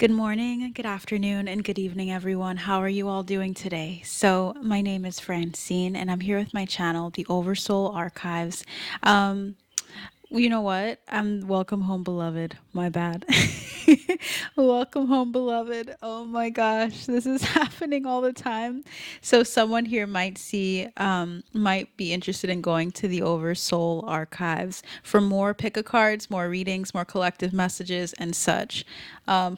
Good morning, good afternoon, and good evening, everyone. How are you all doing today? My name is Francine, and I'm here with my channel, the Oversoul Archives. Um, you know what? Welcome home, beloved. My bad. Welcome home, beloved. Oh my gosh, this is happening all the time. So someone here might be interested in going to the Oversoul Archives for more pick-a-cards, more readings, more collective messages, and such.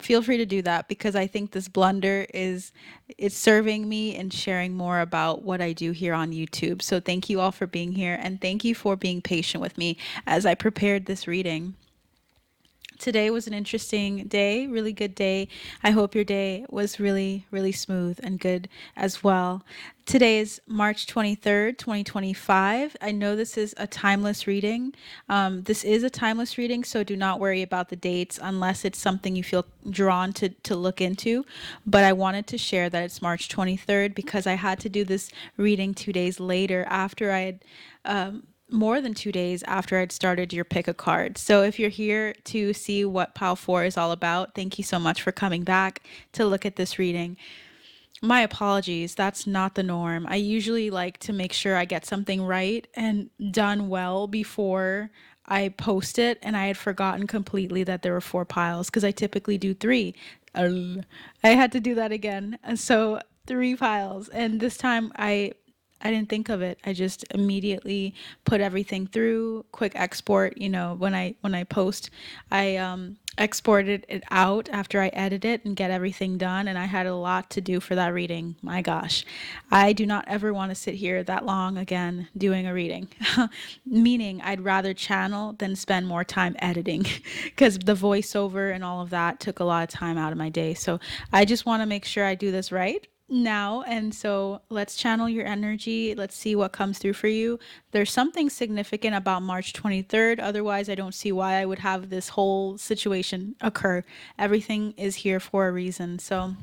Feel free to do that because I think this blunder is it's serving me and sharing more about what I do here on YouTube. So thank you all for being here and thank you for being patient with me as I prepared this reading. Today was an interesting day, really good day. I hope your day was really, really smooth and good as well. Today is March 23rd, 2025. I know this is a timeless reading. This is a timeless reading, so do not worry about the dates unless it's something you feel drawn to look into. But I wanted to share that it's March 23rd because I had to do this reading 2 days later after I had more than 2 days after I'd started your pick a card. So if you're here to see what Pile 4 is all about, thank you so much for coming back to look at this reading. My apologies, that's not the norm. I usually like to make sure I get something right and done well before I post it, and I had forgotten completely that there were 4 piles because I typically do three. I had to do that again. So 3 piles, and this time I didn't think of it. I just immediately put everything through, quick export. When I post, I exported it out after I edit it and get everything done. And I had a lot to do for that reading. My gosh, I do not ever want to sit here that long again doing a reading. Meaning, I'd rather channel than spend more time editing because the voiceover and all of that took a lot of time out of my day. So I just want to make sure I do this right now. And so let's channel your energy. Let's see what comes through for you. There's something significant about March 23rd. Otherwise, I don't see why I would have this whole situation occur. Everything is here for a reason. So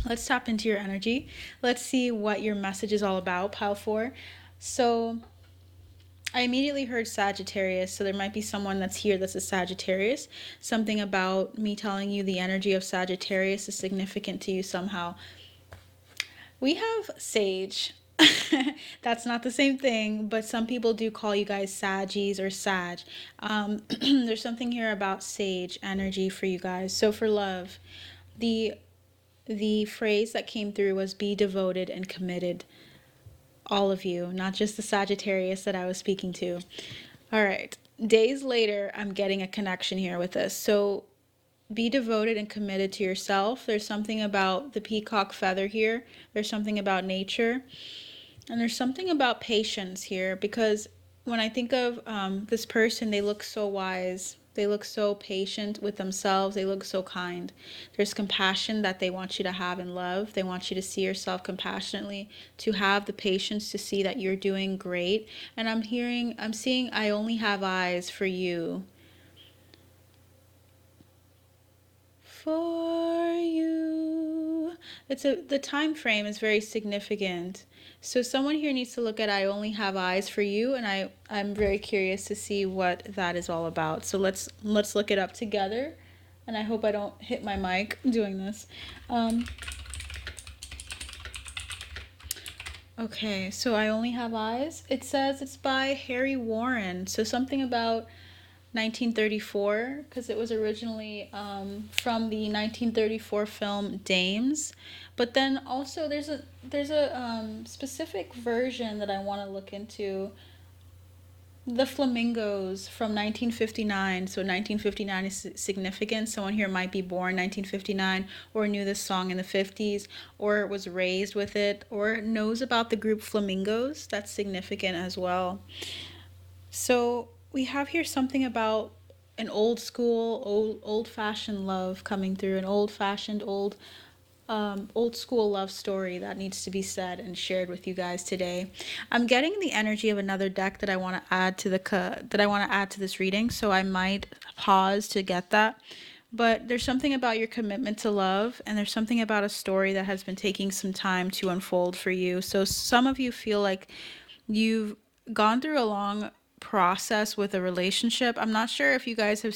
let's tap into your energy. Let's see what your message is all about, Pile 4. So I immediately heard Sagittarius, so there might be someone that's here that's a Sagittarius. Something about me telling you the energy of Sagittarius is significant to you somehow. We have Sage. That's not the same thing, but some people do call you guys Saggies or Sag. There's something here about Sage energy for you guys. So for love, the the phrase that came through was be devoted and committed. All of you, not just the Sagittarius that I was speaking to. All right. Days later, I'm getting a connection here with this. So be devoted and committed to yourself. There's something about the peacock feather here. There's something about nature. And there's something about patience here because when I think of this person, they look so wise. They look so patient with themselves. They look so kind. There's compassion that they want you to have in love. They want you to see yourself compassionately, to have the patience to see that you're doing great. And I'm seeing, I only have eyes for you. For you. The time frame is very significant. So someone here needs to look at I only have eyes for you, and I'm very curious to see what that is all about. So let's look it up together. And I hope I don't hit my mic doing this. Okay, so I only have eyes. It says it's by Harry Warren. So something about 1934, because it was originally from the 1934 film Dames. But then also there's a specific version that I want to look into. The Flamingos from 1959. So 1959 is significant. Someone here might be born 1959 or knew this song in the 50s or was raised with it or knows about the group Flamingos. That's significant as well. So we have here something about an old school, old fashioned love coming through, an old fashioned, old school love story that needs to be said and shared with you guys today. I'm getting the energy of another deck that I want to add to this reading, so I might pause to get that. But there's something about your commitment to love, and there's something about a story that has been taking some time to unfold for you. So some of you feel like you've gone through a long process with a relationship. I'm not sure if you guys have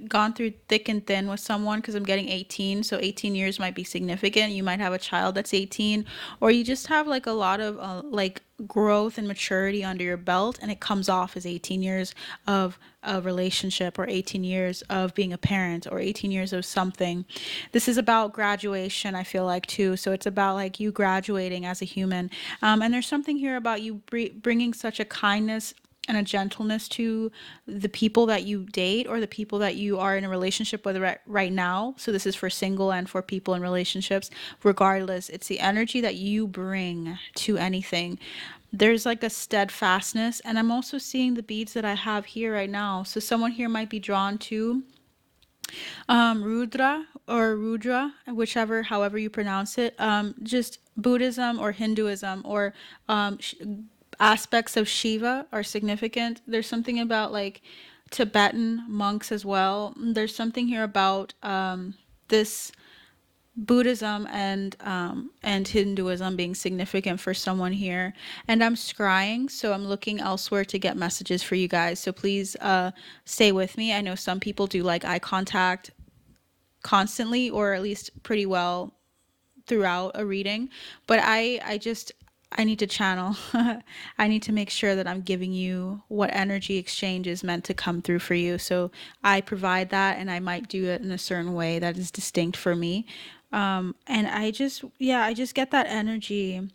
gone through thick and thin with someone, because I'm getting 18, so 18 years might be significant. You might have a child that's 18, or you just have like a lot of like growth and maturity under your belt, and it comes off as 18 years of a relationship, or 18 years of being a parent, or 18 years of something. This is about graduation, I feel like, too. So it's about like you graduating as a human. And there's something here about you bringing such a kindness and a gentleness to the people that you date, or the people that you are in a relationship with right now. So this is for single and for people in relationships. Regardless, it's the energy that you bring to anything. There's like a steadfastness, and I'm also seeing the beads that I have here right now. So someone here might be drawn to Rudra or Rudra, whichever, however you pronounce it. Just Buddhism or Hinduism, or aspects of Shiva are significant. There's something about like Tibetan monks as well. There's something here about this Buddhism and Hinduism being significant for someone here. And I'm scrying, so I'm looking elsewhere to get messages for you guys. So please stay with me. I know some people do like eye contact constantly, or at least pretty well throughout a reading, but I just I need to channel. I need to make sure that I'm giving you what energy exchange is meant to come through for you. So I provide that, and I might do it in a certain way that is distinct for me. And I just get that energy,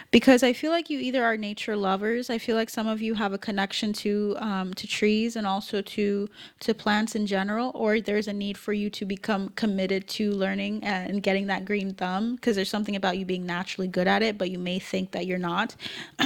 because I feel like you either are nature lovers. I feel like some of you have a connection to trees, and also to plants in general, or there's a need for you to become committed to learning and getting that green thumb, because there's something about you being naturally good at it, but you may think that you're not.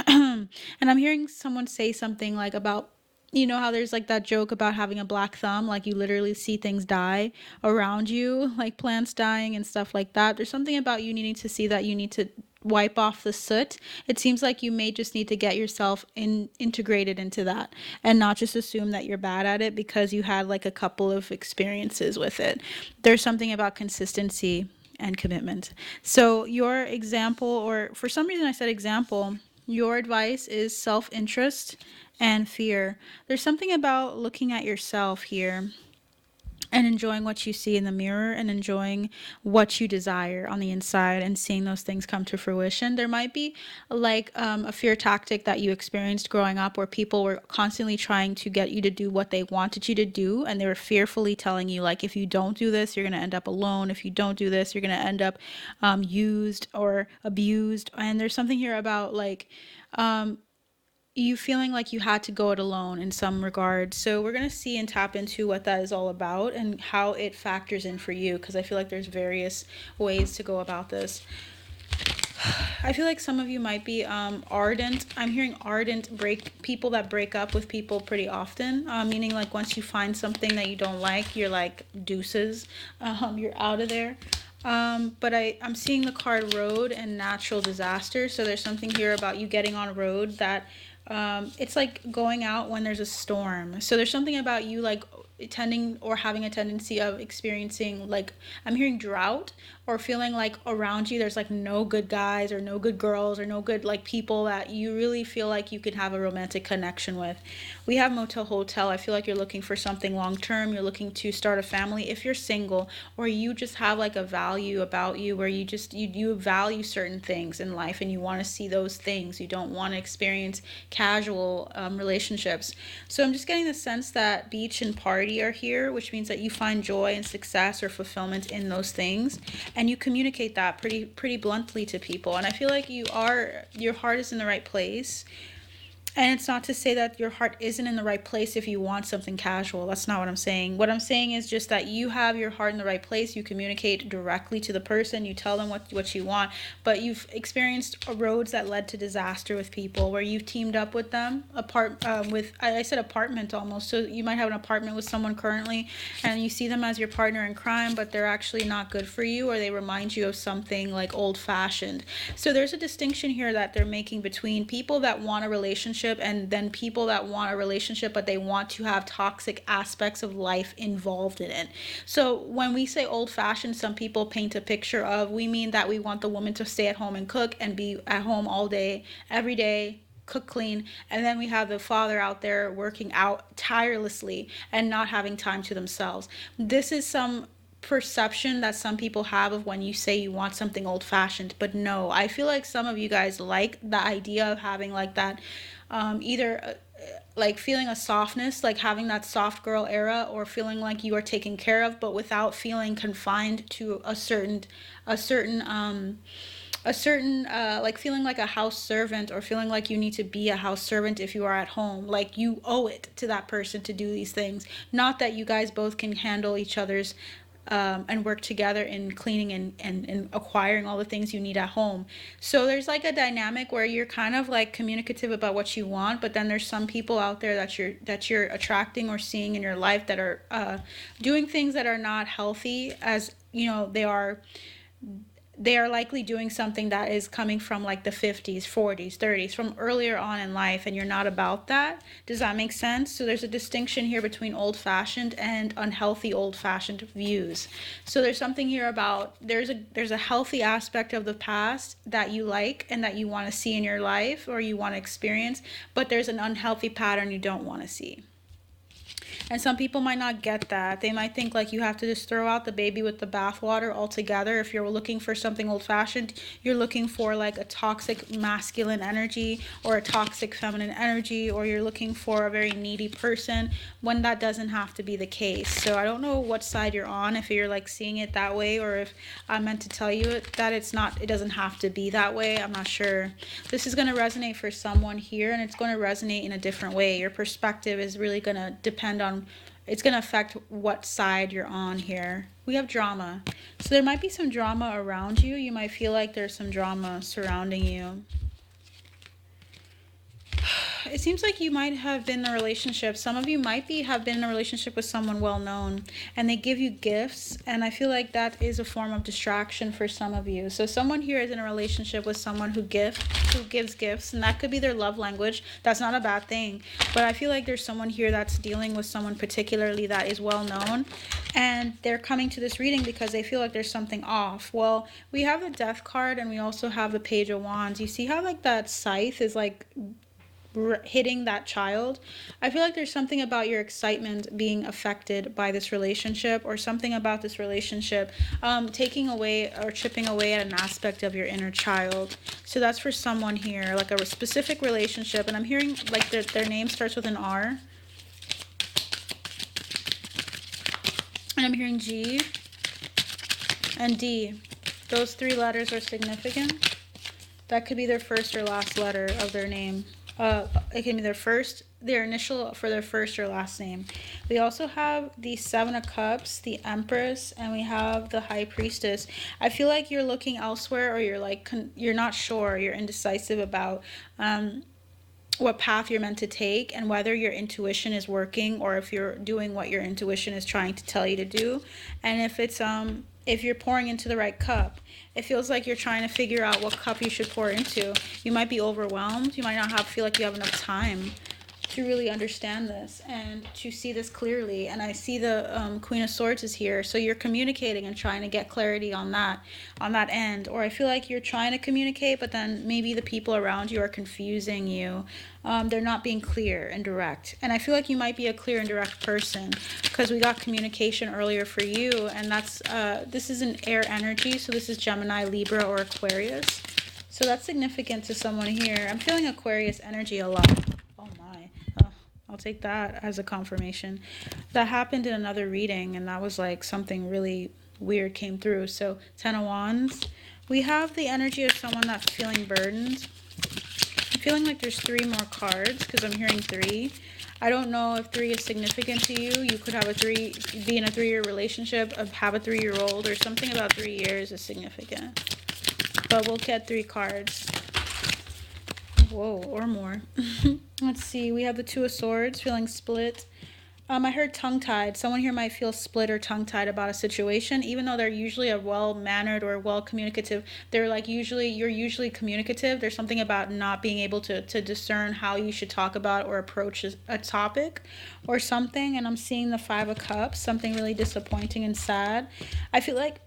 And I'm hearing someone say something like about, you know how there's like that joke about having a black thumb, like you literally see things die around you, like plants dying and stuff like that. There's something about you needing to see that you need to wipe off the soot. It seems like you may just need to get yourself integrated into that, and not just assume that you're bad at it because you had like a couple of experiences with it. There's something about consistency and commitment. So your example, or for some reason I said example, your advice is self-interest and fear. There's something about looking at yourself here and enjoying what you see in the mirror, and enjoying what you desire on the inside, and seeing those things come to fruition. There might be like a fear tactic that you experienced growing up, where people were constantly trying to get you to do what they wanted you to do, and they were fearfully telling you like, if you don't do this, you're going to end up alone. If you don't do this, you're going to end up used or abused. And there's something here about like you feeling like you had to go it alone in some regard. So we're going to see and tap into what that is all about, and how it factors in for you, because I feel like there's various ways to go about this. I feel like some of you might be ardent. I'm hearing ardent break people that break up with people pretty often, meaning like once you find something that you don't like, you're like deuces, you're out of there. But I'm seeing the card road and natural disaster. So there's something here about you getting on a road that it's like going out when there's a storm. So there's something about you like tending or having a tendency of experiencing like, I'm hearing drought, or feeling like around you there's like no good guys or no good girls or no good like people that you really feel like you can have a romantic connection with. We have motel hotel. I feel like you're looking for something long term. You're looking to start a family if you're single, or you just have like a value about you where you value certain things in life, and you want to see those things. You don't want to experience casual relationships. So I'm just getting the sense that beach and party are here, which means that you find joy and success or fulfillment in those things, and you communicate that pretty bluntly to people. And I feel like your heart is in the right place. And it's not to say that your heart isn't in the right place if you want something casual. That's not what I'm saying. What I'm saying is just that you have your heart in the right place. You communicate directly to the person. You tell them what you want. But you've experienced roads that led to disaster with people, where you've teamed up with them, I said apartment almost. So you might have an apartment with someone currently, and you see them as your partner in crime, but they're actually not good for you, or they remind you of something like old fashioned. So there's a distinction here that they're making between people that want a relationship, and then people that want a relationship but they want to have toxic aspects of life involved in it. So when we say old fashioned, some people paint a picture of, we mean that we want the woman to stay at home and cook and be at home all day every day, cook, clean, and then we have the father out there working out tirelessly and not having time to themselves. This is some perception that some people have of when you say you want something old fashioned, but no, I feel like some of you guys like the idea of having like that, either like feeling a softness, like having that soft girl era, or feeling like you are taken care of but without feeling confined to a certain like feeling like a house servant, or feeling like you need to be a house servant if you are at home, like you owe it to that person to do these things. Not that you guys both can handle each other's, and work together in cleaning and acquiring all the things you need at home. So there's like a dynamic where you're kind of like communicative about what you want, but then there's some people out there that you're attracting or seeing in your life that are doing things that are not healthy, as you know, they are likely doing something that is coming from like the 50s, 40s, 30s, from earlier on in life, and you're not about that. Does that make sense? So there's a distinction here between old-fashioned and unhealthy old-fashioned views. So there's something here about there's a healthy aspect of the past that you like and that you want to see in your life or you want to experience, but there's an unhealthy pattern you don't want to see. And some people might not get that. They might think like you have to just throw out the baby with the bathwater altogether. If you're looking for something old fashioned, you're looking for like a toxic masculine energy or a toxic feminine energy, or you're looking for a very needy person, when that doesn't have to be the case. So I don't know what side you're on, if you're like seeing it that way, or if I'm meant to tell you that it doesn't have to be that way. I'm not sure. This is going to resonate for someone here, and it's going to resonate in a different way. Your perspective is really going to depend on, it's going to affect what side you're on here. We have drama. So there might be some drama around you. You might feel like there's some drama surrounding you. It seems like you might have been in a relationship. Some of you might have been in a relationship with someone well known, and they give you gifts, and I feel like that is a form of distraction for some of you. So someone here is in a relationship with someone who gives gifts, and that could be their love language. That's not a bad thing, but I feel like there's someone here that's dealing with someone particularly that is well known, and they're coming to this reading because they feel like there's something off. Well, we have the Death card, and we also have the Page of Wands. You see how like that scythe is like hitting that child? I feel like there's something about your excitement being affected by this relationship, or something about this relationship taking away or chipping away at an aspect of your inner child. So that's for someone here, like a specific relationship. And I'm hearing like their name starts with an R, and I'm hearing G and D. Those three letters are significant. That could be their first or last letter of their name. It can be their initial for their first or last name. We also have the Seven of Cups, the Empress, and we have the High Priestess. I feel like you're looking elsewhere, or you're like you're not sure, you're indecisive about what path you're meant to take, and whether your intuition is working, or if you're doing what your intuition is trying to tell you to do, and if you're pouring into the right cup. It feels like you're trying to figure out what cup you should pour into. You might be overwhelmed. You might not feel like you have enough time to really understand this and to see this clearly. And I see the Queen of Swords is here, so you're communicating and trying to get clarity on that end. Or I feel like you're trying to communicate, but then maybe the people around you are confusing you. They're not being clear and direct. And I feel like you might be a clear and direct person, because we got communication earlier for you, and that's this is an air energy, so this is Gemini, Libra, or Aquarius. So that's significant to someone here. I'm feeling Aquarius energy a lot. Oh my. I'll take that as a confirmation. That happened in another reading, and that was like something really weird came through. So 10 of Wands. We have the energy of someone that's feeling burdened. I'm feeling like there's 3 more cards, because I'm hearing 3. I don't know if 3 is significant to you. You could have be in a 3-year relationship, have a 3-year-old, or something about 3 years is significant. But we'll get 3 cards. Whoa, or more. Let's see. We have the Two of Swords, feeling split. I heard tongue-tied. Someone here might feel split or tongue-tied about a situation, even though they're usually a well-mannered or well-communicative. You're usually communicative. There's something about not being able to discern how you should talk about or approach a topic or something. And I'm seeing the 5 of Cups, something really disappointing and sad. I feel like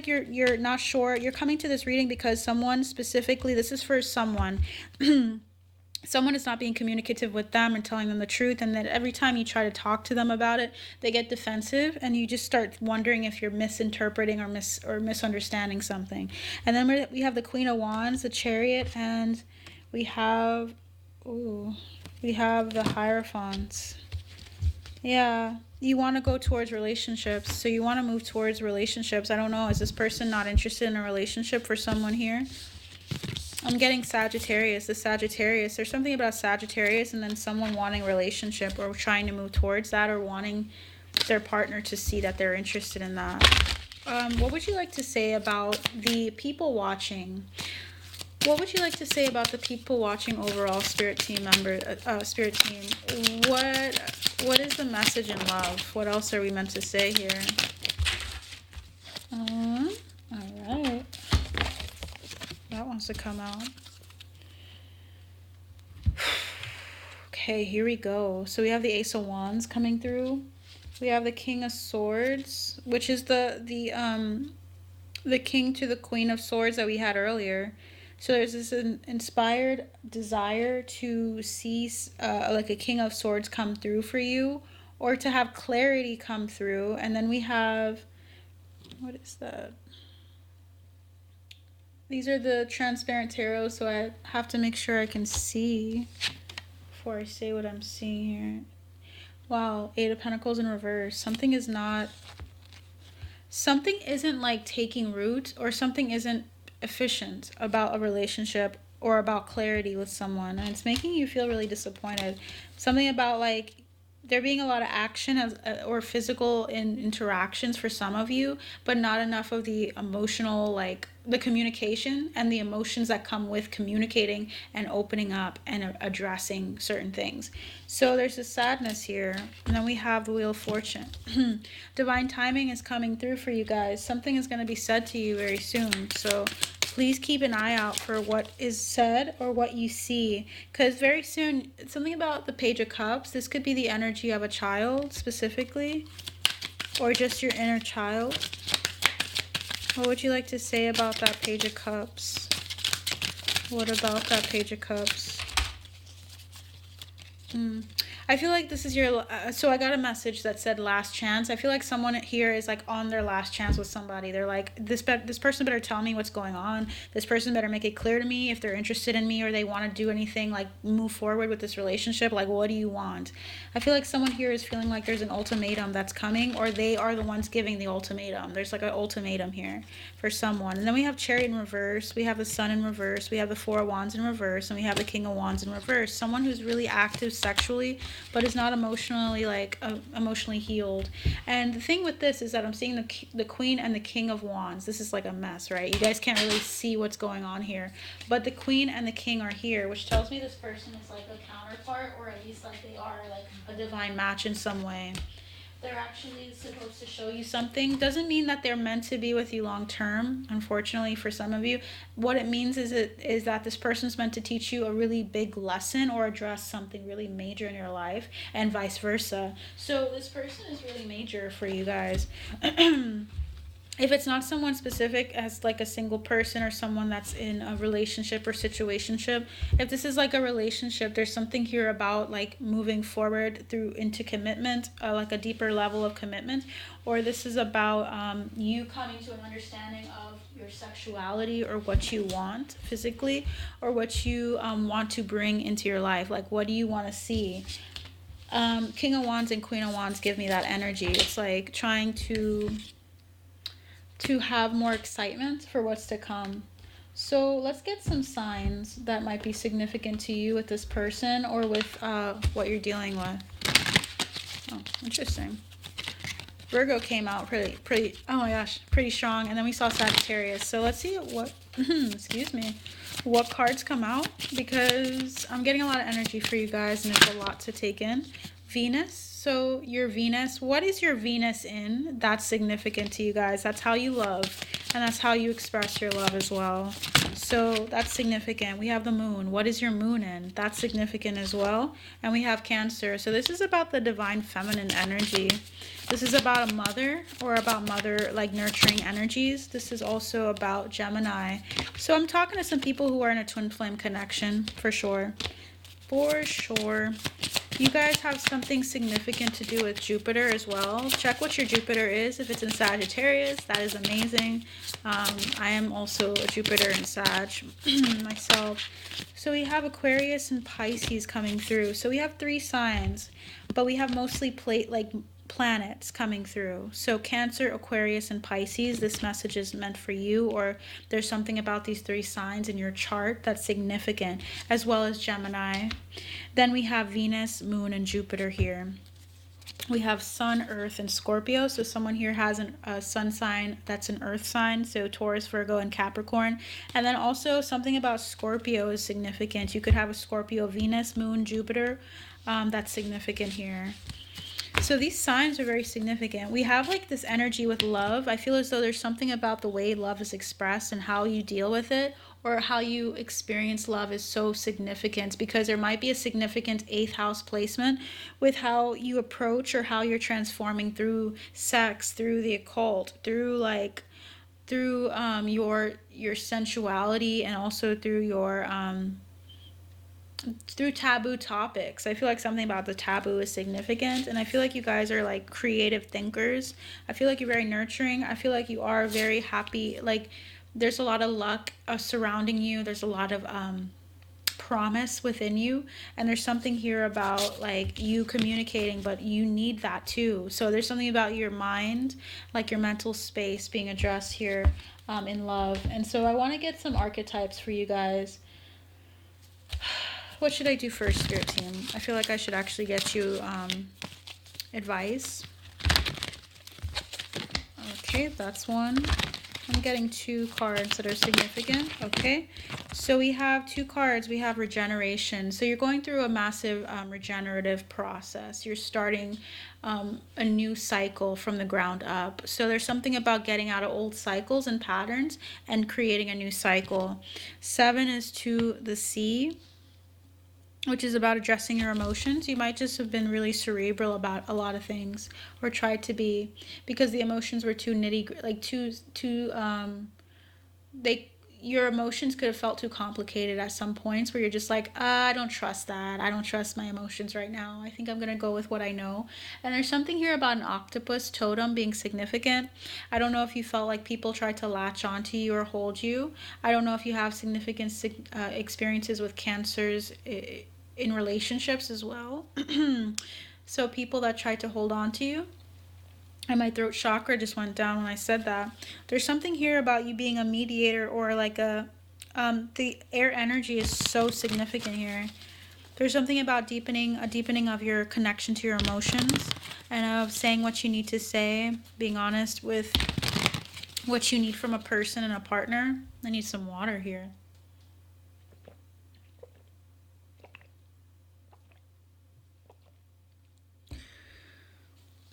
you're not sure. You're coming to this reading because someone specifically, this is for someone someone is not being communicative with them and telling them the truth, and then every time you try to talk to them about it, they get defensive, and you just start wondering if you're misinterpreting or misunderstanding something. And then we have the Queen of Wands, the Chariot, and we have ooh, we have the Hierophants. Yeah, you want to go towards relationships, so you want to move towards relationships. I don't know, is this person not interested in a relationship for someone here? I'm getting Sagittarius, the Sagittarius. There's something about Sagittarius and then someone wanting a relationship or trying to move towards that, or wanting their partner to see that they're interested in that. What would you like to say about the people watching? What would you like to say about the people watching overall, Spirit Team member, Spirit Team? What is the message in love? What else are we meant to say here? All right. That wants to come out. Okay, here we go. So we have the Ace of Wands coming through. We have the King of Swords, which is the King to the Queen of Swords that we had earlier. So there's this inspired desire to see like a King of Swords come through for you, or to have clarity come through. And then we have, what is that? These are the transparent tarot, so I have to make sure I can see before I say what I'm seeing here. Wow, Eight of Pentacles in reverse. Something isn't like taking root, or something isn't efficient about a relationship or about clarity with someone, and it's making you feel really disappointed. Something about like there being a lot of action or physical interactions for some of you, but not enough of the emotional, like the communication and the emotions that come with communicating and opening up and addressing certain things. So there's a sadness here. And then we have the Wheel of Fortune. Divine timing is coming through for you guys. Something is going to be said to you very soon. So please keep an eye out for what is said or what you see, because very soon, something about the Page of Cups, this could be the energy of a child specifically, or just your inner child. What would you like to say about that Page of Cups? What about that Page of Cups? I feel like this is your, so I got a message that said last chance. I feel like someone here is like on their last chance with somebody. They're like, this person better tell me what's going on. This person better make it clear to me if they're interested in me, or they want to do anything, like move forward with this relationship. Like, what do you want? I feel like someone here is feeling like there's an ultimatum that's coming, or they are the ones giving the ultimatum. There's like an ultimatum here for someone. And then we have Chariot in reverse. We have the Sun in reverse. We have the Four of Wands in reverse. And we have the King of Wands in reverse. Someone who's really active sexually, but is not emotionally emotionally healed. And the thing with this is that I'm seeing the Queen and the King of Wands. This is like a mess, right? You guys can't really see what's going on here, but the Queen and the King are here, which tells me this person is like a counterpart, or at least like they are like a divine match in some way. They're actually supposed to show you something. Doesn't mean that they're meant to be with you long term, unfortunately, for some of you. What it means is that this person's meant to teach you a really big lesson or address something really major in your life, and vice versa. So this person is really major for you guys. If it's not someone specific as like a single person or someone that's in a relationship or situationship, if this is like a relationship, there's something here about like moving forward through into commitment, like a deeper level of commitment, or this is about you coming to an understanding of your sexuality, or what you want physically, or what you want to bring into your life. Like, what do you want to see? King of Wands and Queen of Wands give me that energy. It's like trying to have more excitement for what's to come. So let's get some signs that might be significant to you with this person, or with what you're dealing with. Oh, interesting. Virgo came out pretty, oh my gosh, pretty strong. And then we saw Sagittarius. So let's see what, excuse me, what cards come out, because I'm getting a lot of energy for you guys and it's a lot to take in. Venus. So your Venus, what is your Venus in? That's significant to you guys. That's how you love, and that's how you express your love as well. So that's significant. We have the Moon. What is your Moon in? That's significant as well. And we have Cancer. So this is about the divine feminine energy. This is about a mother, or about mother, like nurturing energies. This is also about Gemini. So I'm talking to some people who are in a twin flame connection for sure. For sure. You guys have something significant to do with Jupiter as well. Check what your Jupiter is. If it's in Sagittarius, that is amazing. I am also a Jupiter in Sag myself. So we have Aquarius and Pisces coming through. So we have 3 signs, but we have mostly planets coming through. So Cancer, Aquarius, and Pisces, this message is meant for you, or there's something about these 3 signs in your chart that's significant, as well as Gemini. Then we have Venus, Moon, and Jupiter here. We have Sun, Earth, and Scorpio. So someone here has a sun sign that's an Earth sign. So Taurus, Virgo, and Capricorn. And then also something about Scorpio is significant. You could have a Scorpio, Venus, Moon, Jupiter. That's significant here. So these signs are very significant. We have like this energy with love. I feel as though there's something about the way love is expressed and how you deal with it, or how you experience love is so significant, because there might be a significant 8th house placement with how you approach or how you're transforming through sex, through the occult, through your sensuality, and also through taboo topics. I feel like something about the taboo is significant, and I feel like you guys are like creative thinkers. I feel like you're very nurturing. I feel like you are very happy. Like there's a lot of luck surrounding you. There's a lot of promise within you, and there's something here about like you communicating, but you need that too. So there's something about your mind, like your mental space being addressed here in love. And so I want to get some archetypes for you guys. What should I do first, Spirit Team? I feel like I should actually get you advice. Okay, that's one. I'm getting 2 cards that are significant. Okay, so we have 2 cards. We have regeneration. So you're going through a massive regenerative process. You're starting a new cycle from the ground up. So there's something about getting out of old cycles and patterns and creating a new cycle. 7 is to the sea, which is about addressing your emotions. You might just have been really cerebral about a lot of things, or tried to be, because the emotions were too nitty, like your emotions could have felt too complicated at some points, where you're just like, I don't trust that. I don't trust my emotions right now. I think I'm going to go with what I know. And there's something here about an octopus totem being significant. I don't know if you felt like people tried to latch onto you or hold you. I don't know if you have significant experiences with cancers in relationships as well. So people that tried to hold on to you. And my throat chakra just went down when I said that. There's something here about you being a mediator, or like the air energy is so significant here. There's something about a deepening of your connection to your emotions, and of saying what you need to say, being honest with what you need from a person and a partner. I need some water here.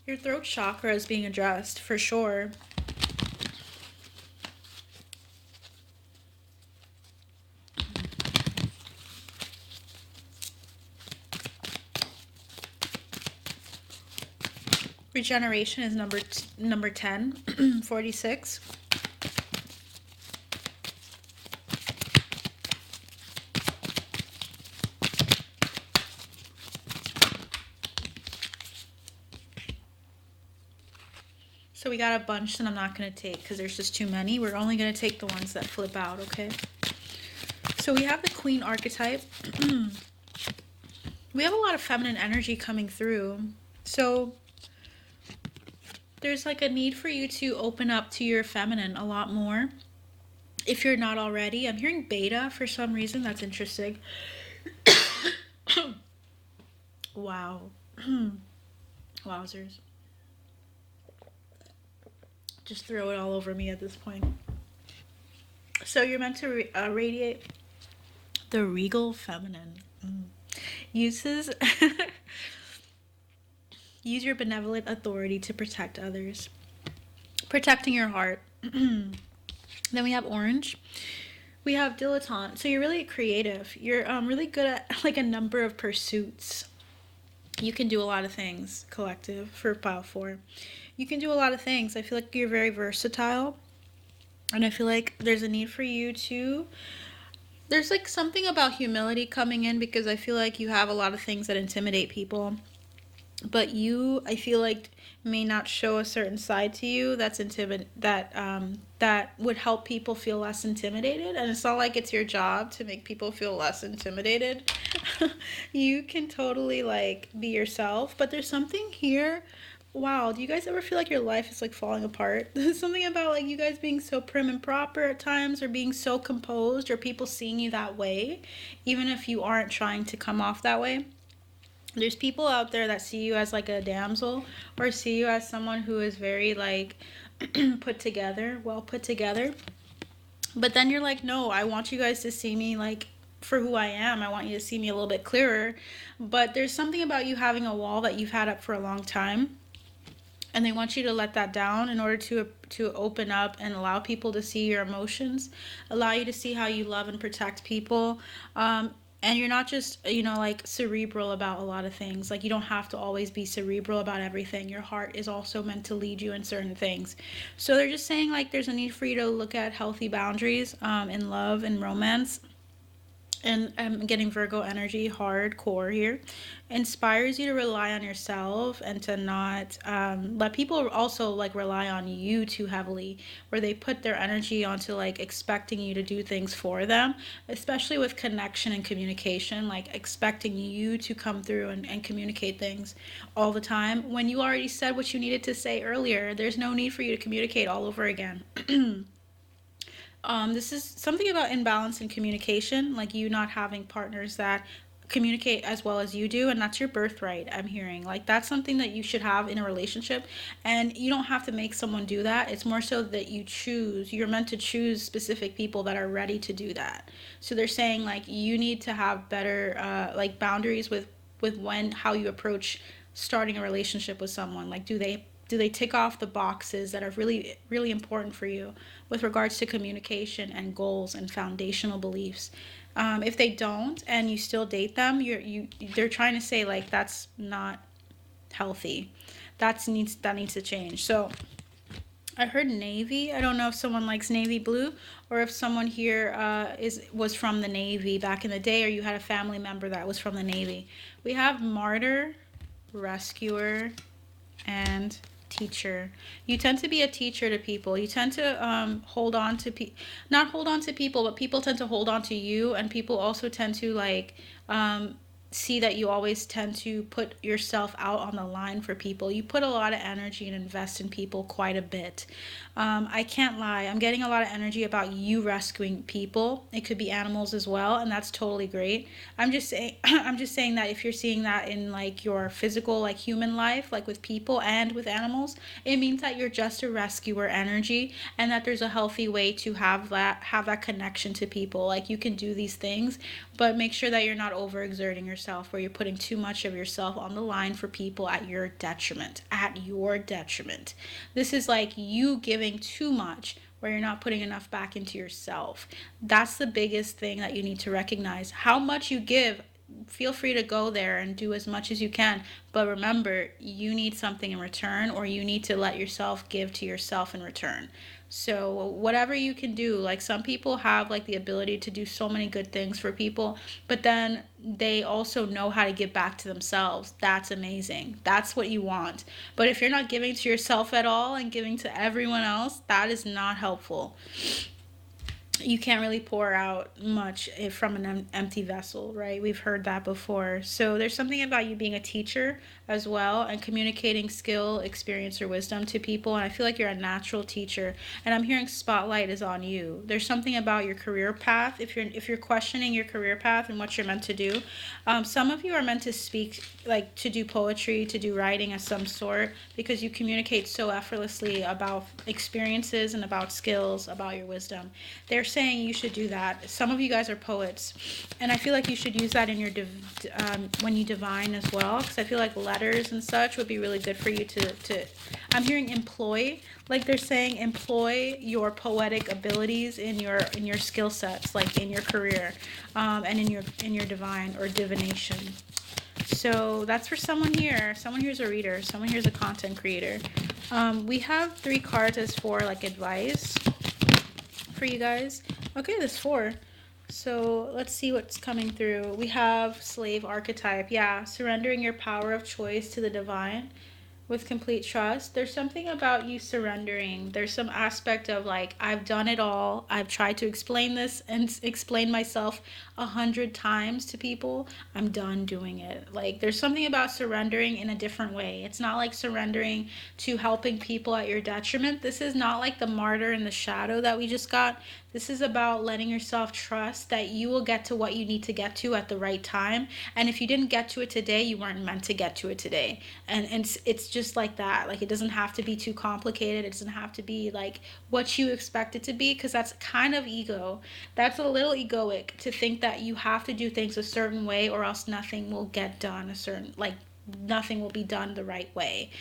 Your throat chakra is being addressed for sure. Regeneration is number 10, 46. So we got a bunch that I'm not going to take because there's just too many. We're only going to take the ones that flip out, okay? So we have the Queen archetype. We have a lot of feminine energy coming through. So there's like a need for you to open up to your feminine a lot more, if you're not already. I'm hearing beta for some reason. That's interesting. Wow. Wowzers. Just throw it all over me at this point. So you're meant to radiate the regal feminine. Use your benevolent authority to protect others. Protecting your heart. Then we have orange. We have dilettante. So you're really creative. You're really good at like a number of pursuits. You can do a lot of things, collective, for pile 4. You can do a lot of things. I feel like you're very versatile. And I feel like there's a need for you to There's like something about humility coming in because I feel like you have a lot of things that intimidate people, but you, I feel like, may not show a certain side to you that's that would help people feel less intimidated. And it's not like it's your job to make people feel less intimidated. You can totally like be yourself, but there's something here. Wow, do you guys ever feel like your life is like falling apart? There's something about like you guys being so prim and proper at times, or being so composed, or people seeing you that way, even if you aren't trying to come off that way. There's people out there that see you as like a damsel, or see you as someone who is very like put together, well put together. But then you're like, no, I want you guys to see me like for who I am. I want you to see me a little bit clearer. But there's something about you having a wall that you've had up for a long time, and they want you to let that down in order to open up and allow people to see your emotions, allow you to see how you love and protect people. And you're not just, like cerebral about a lot of things. Like, you don't have to always be cerebral about everything. Your heart is also meant to lead you in certain things. So they're just saying like there's a need for you to look at healthy boundaries in love and romance. And I'm getting Virgo energy hardcore here, inspires you to rely on yourself and to not let people also like rely on you too heavily, where they put their energy onto like expecting you to do things for them, especially with connection and communication, like expecting you to come through and communicate things all the time when you already said what you needed to say earlier. There's no need for you to communicate all over again. This is something about imbalance in communication, like you not having partners that communicate as well as you do, and that's your birthright. I'm hearing like that's something that you should have in a relationship, and you don't have to make someone do that. It's more so that you're meant to choose specific people that are ready to do that. So they're saying like you need to have better like boundaries with when how you approach starting a relationship with someone. Like, do they tick off the boxes that are really really important for you with regards to communication and goals and foundational beliefs? If they don't and you still date them, they're trying to say like that's not healthy. That needs to change. So I heard navy. I don't know if someone likes navy blue, or if someone here was from the navy back in the day, or you had a family member that was from the navy. We have martyr, rescuer, and teacher. You tend to be a teacher to people. You tend to hold on to not hold on to people, but people tend to hold on to you, and people also tend to like see that you always tend to put yourself out on the line for people. You put a lot of energy and invest in people quite a bit. I can't lie. I'm getting a lot of energy about you rescuing people. It could be animals as well, and that's totally great. I'm just saying. I'm just saying that if you're seeing that in like your physical, like human life, like with people and with animals, it means that you're just a rescuer energy, and that there's a healthy way to have that connection to people. Like, you can do these things, but make sure that you're not overexerting yourself, where you're putting too much of yourself on the line for people at your detriment. At your detriment. This is like you giving too much, where you're not putting enough back into yourself. That's the biggest thing that you need to recognize. How much you give, feel free to go there and do as much as you can. But remember, you need something in return, or you need to let yourself give to yourself in return. So whatever you can do, like some people have like the ability to do so many good things for people, but then they also know how to give back to themselves. That's amazing. That's what you want. But if you're not giving to yourself at all and giving to everyone else, that is not helpful. You can't really pour out much from an empty vessel, right? We've heard that before. So there's something about you being a teacher as well, and communicating skill, experience, or wisdom to people. And I feel like you're a natural teacher. And I'm hearing spotlight is on you. There's something about your career path. If you're questioning your career path and what you're meant to do, some of you are meant to speak, like to do poetry, to do writing of some sort, because you communicate so effortlessly about experiences and about skills, about your wisdom. They're saying you should do that. Some of you guys are poets, and I feel like you should use that in your when you divine as well, because I feel like letters and such would be really good for you to. I'm hearing employ, like they're saying employ your poetic abilities in your skill sets, like in your career, and in your divine or divination. So that's for someone here. Someone here's a reader. Someone here's a content creator. We have 3 cards as for like advice for you guys. Okay, there's 4. So let's see what's coming through. We have slave archetype. Yeah, surrendering your power of choice to the divine with complete trust. There's something about you surrendering. There's some aspect of like, I've done it all. I've tried to explain this and explain myself 100 times to people. I'm done doing it. Like, there's something about surrendering in a different way. It's not like surrendering to helping people at your detriment. This is not like the martyr in the shadow that we just got. This is about letting yourself trust that you will get to what you need to get to at the right time. And if you didn't get to it today, you weren't meant to get to it today. And it's just like that. Like, it doesn't have to be too complicated. It doesn't have to be like what you expect it to be, because that's kind of ego. That's a little egoic to think that you have to do things a certain way or else nothing will get done a certain, like, nothing will be done the right way.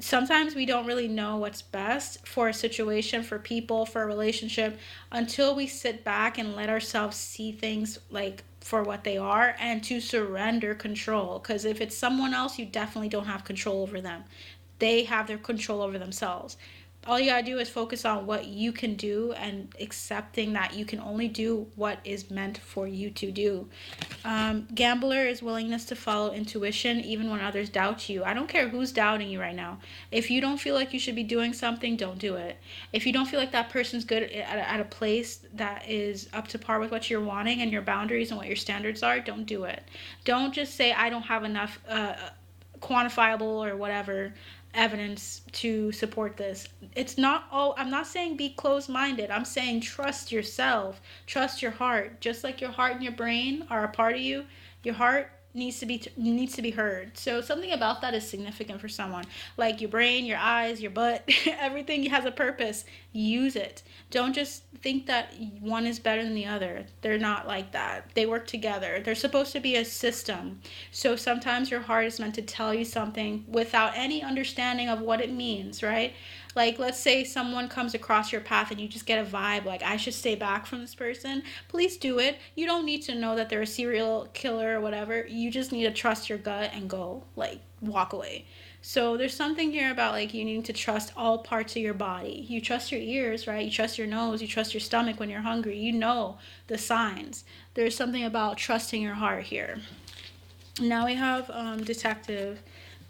Sometimes we don't really know what's best for a situation, for people, for a relationship, until we sit back and let ourselves see things like for what they are, and to surrender control. Because if it's someone else, you definitely don't have control over them. They have their control over themselves. All you gotta do is focus on what you can do and accepting that you can only do what is meant for you to do. Gambler is willingness to follow intuition even when others doubt you. I don't care who's doubting you right now. If you don't feel like you should be doing something, don't do it. If you don't feel like that person's good at a place that is up to par with what you're wanting and your boundaries and what your standards are, don't do it. Don't just say, I don't have enough quantifiable or whatever evidence to support this. It's not all, I'm not saying be closed-minded. I'm saying trust yourself, trust your heart. Just like your heart and your brain are a part of you, your heart needs to be heard. So something about that is significant for someone. Like your brain, your eyes, your butt, everything has a purpose. Use it. Don't just think that one is better than the other. They're not like that. They work together. They're supposed to be a system. So sometimes your heart is meant to tell you something without any understanding of what it means, right? Like, let's say someone comes across your path and you just get a vibe like, I should stay back from this person. Please do it. You don't need to know that they're a serial killer or whatever. You just need to trust your gut and go, like, walk away. So there's something here about like you needing to trust all parts of your body. You trust your ears, right? You trust your nose, you trust your stomach when you're hungry. You know the signs. There's something about trusting your heart here. Now we have detective.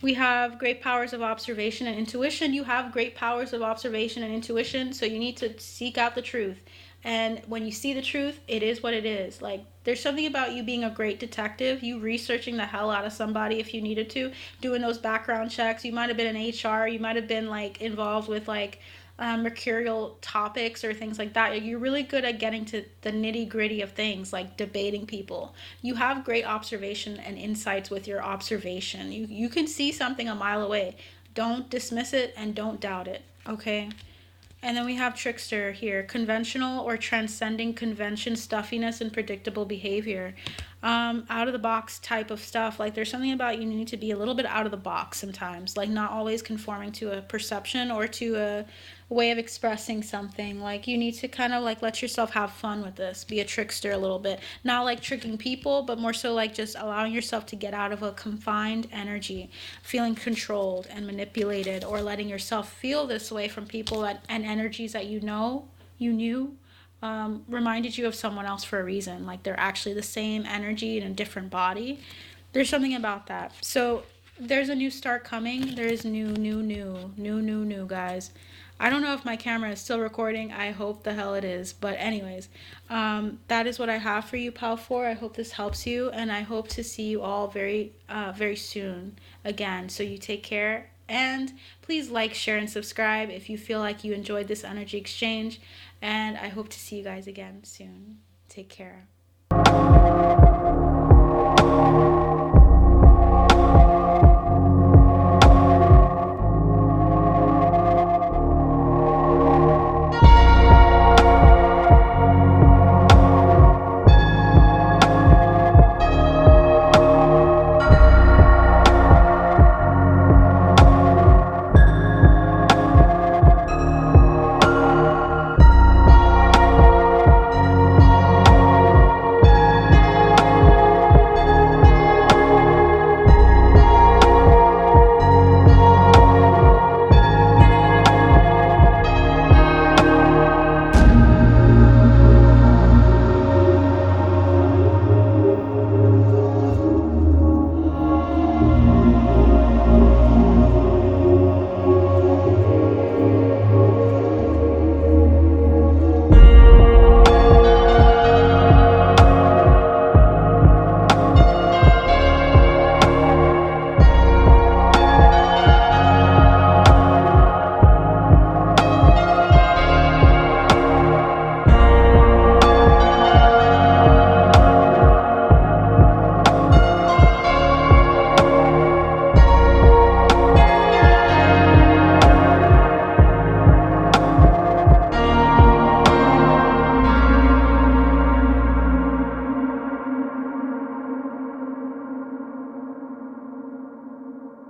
We have great powers of observation and intuition. You have great powers of observation and intuition, so you need to seek out the truth. And when you see the truth, it is what it is. Like, there's something about you being a great detective, you researching the hell out of somebody if you needed to, doing those background checks. You might have been in HR, you might have been like involved with like mercurial topics or things like that. You're really good at getting to the nitty gritty of things, like debating people. You have great observation and insights with your observation. You can see something a mile away. Don't dismiss it and don't doubt it. Okay. And then we have trickster here, conventional or transcending convention, stuffiness, and predictable behavior. Out of the box type of stuff. Like, there's something about you need to be a little bit out of the box sometimes, like not always conforming to a perception or to a way of expressing something. Like, you need to kind of like let yourself have fun with this, be a trickster a little bit, not like tricking people, but more so like just allowing yourself to get out of a confined energy, feeling controlled and manipulated, or letting yourself feel this way from people and energies that you knew reminded you of someone else for a reason. Like, they're actually the same energy in a different body. There's something about that. So there's a new start coming. There's new, guys. I don't know if my camera is still recording. I hope the hell it is. But anyways, that is what I have for you, Pal 4. I hope this helps you, and I hope to see you all very soon again. So you take care, and please like, share, and subscribe if you feel like you enjoyed this energy exchange. And I hope to see you guys again soon. Take care.